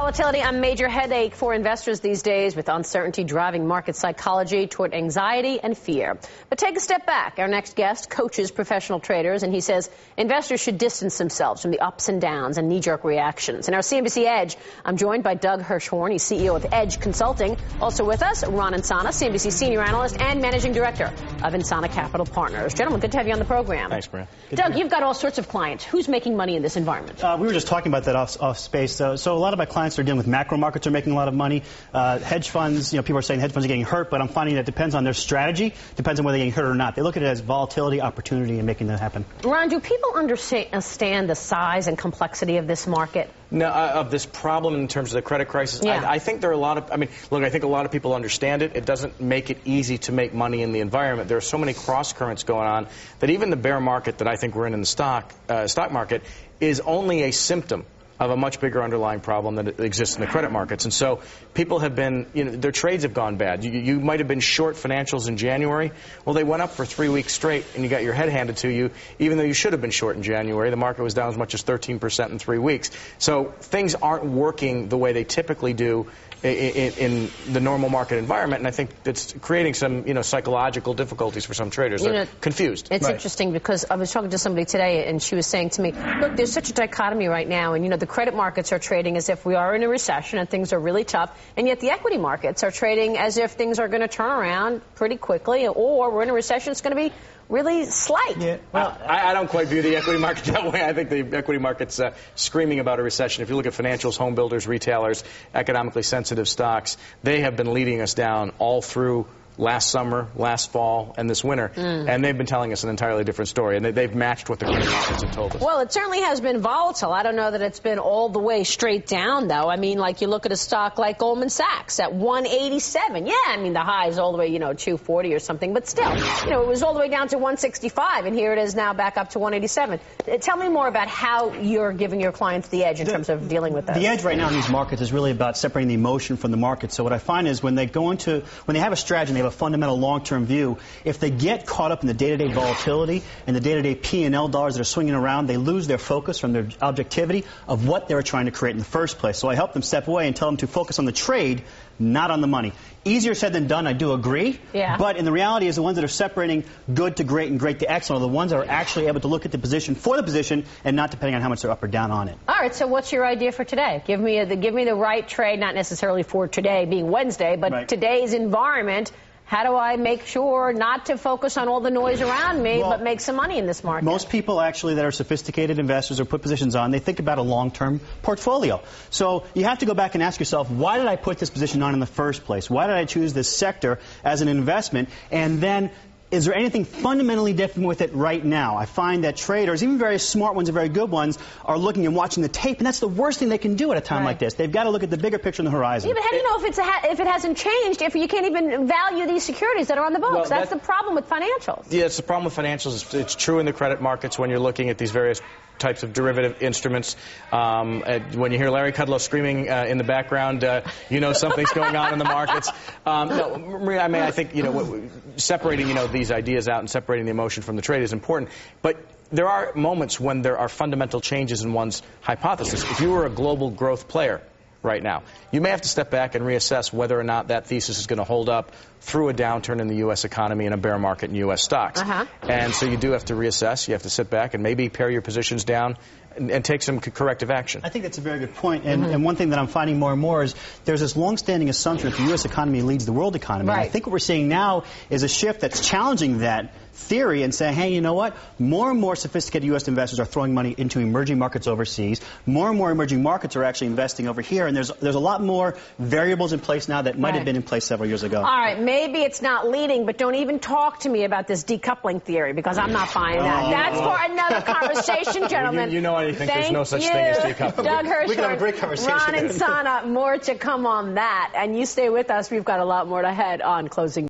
Volatility, a major headache for investors these days, with uncertainty driving market psychology toward anxiety and fear. But take a step back. Our next guest coaches professional traders, and he says investors should distance themselves from the ups and downs and knee-jerk reactions. In our CNBC Edge, I'm joined by Doug Hirschhorn. He's CEO of Edge Consulting. Also with us, Ron Insana, CNBC senior analyst and managing director of Insana Capital Partners. Gentlemen, good to have you on the program. Thanks, Maria. Doug, you've got all sorts of clients. Who's making money in this environment? We were just talking about that off space. So a lot of my clients are dealing with macro markets, are making a lot of money. Hedge funds, people are saying hedge funds are getting hurt, but I'm finding that it depends on their strategy, depends on whether they're getting hurt or not. They look at it as volatility, opportunity, and making that happen. Ron, do people understand the size and complexity of this market? No, of this problem in terms of the credit crisis? Yeah. I think there are a lot of, I think a lot of people understand it. It doesn't make it easy to make money in the environment. There are so many cross currents going on that even the bear market that I think we're in the stock market is only a symptom of a much bigger underlying problem that exists in the credit markets. And so people have been, their trades have gone bad. You might have been short financials in January. Well, they went up for 3 weeks straight, and you got your head handed to you, even though you should have been short in January. The market was down as much as 13% in 3 weeks. So things aren't working the way they typically do in the normal market environment, and I think it's creating some, psychological difficulties for some traders. They're confused. It's interesting because I was talking to somebody today, and she was saying to me, look, there's such a dichotomy right now, and, the credit markets are trading as if we are in a recession and things are really tough, and yet the equity markets are trading as if things are going to turn around pretty quickly, or we're in a recession, it's going to be really slight. Yeah. Well, I don't quite view the equity market that way. I think the equity market's screaming about a recession. If you look at financials, home builders, retailers, economically sensitive stocks, they have been leading us down all through last summer, last fall, and this winter. And they've been telling us an entirely different story, and they've matched what the credit markets have told us. Well, it certainly has been volatile. I don't know that it's been all the way straight down, though. Like you look at a stock like Goldman Sachs at 187. Yeah, the high is all the way, 240 or something, but still, it was all the way down to 165, and here it is now back up to 187. Tell me more about how you're giving your clients the edge in terms of dealing with that. The edge right now in these markets is really about separating the emotion from the market. So what I find is when they have a strategy and they have a fundamental long-term view, if they get caught up in the day-to-day volatility and the day-to-day P&L dollars that are swinging around, they lose their focus from their objectivity of what they were trying to create in the first place. So I help them step away and tell them to focus on the trade, not on the money. Easier said than done, I do agree. Yeah. But in the reality is the ones that are separating good to great and great to excellent are the ones that are actually able to look at the position for the position and not depending on how much they're up or down on it. All right, so what's your idea for today? Give me the right trade, not necessarily for today being Wednesday, but today's environment. How do I make sure not to focus on all the noise around me, but make some money in this market? Most people actually that are sophisticated investors or put positions on, they think about a long-term portfolio. So you have to go back and ask yourself, why did I put this position on in the first place? Why did I choose this sector as an investment? And then, is there anything fundamentally different with it right now? I find that traders, even very smart ones and very good ones, are looking and watching the tape, and that's the worst thing they can do at a time like this. They've got to look at the bigger picture on the horizon. Yeah, but how do you know if it hasn't changed, if you can't even value these securities that are on the books? Well, that's the problem with financials. Yeah, it's the problem with financials. It's true in the credit markets when you're looking at these various types of derivative instruments. When you hear Larry Kudlow screaming in the background, something's going on in the markets. No, Maria, I think, separating, these ideas out and separating the emotion from the trade is important. But there are moments when there are fundamental changes in one's hypothesis. If you were a global growth player right now, you may have to step back and reassess whether or not that thesis is going to hold up through a downturn in the U.S. economy and a bear market in U.S. stocks. And so you do have to reassess. You have to sit back and maybe pare your positions down and take some corrective action. I think that's a very good point. And one thing that I'm finding more and more is there's this long-standing assumption that the U.S. economy leads the world economy. And I think what we're seeing now is a shift that's challenging that theory and saying, hey, you know what? More and more sophisticated U.S. investors are throwing money into emerging markets overseas. More and more emerging markets are actually investing over here. And there's a lot more variables in place now that might have been in place several years ago. All right, maybe it's not leading, but don't even talk to me about this decoupling theory because I'm not buying that. That's for another conversation, gentlemen. You know anything, there's no such thing as decoupling. Doug Hirschhorn, we can have a great conversation. Ron Insana, more to come on that. And you stay with us. We've got a lot more ahead on Closing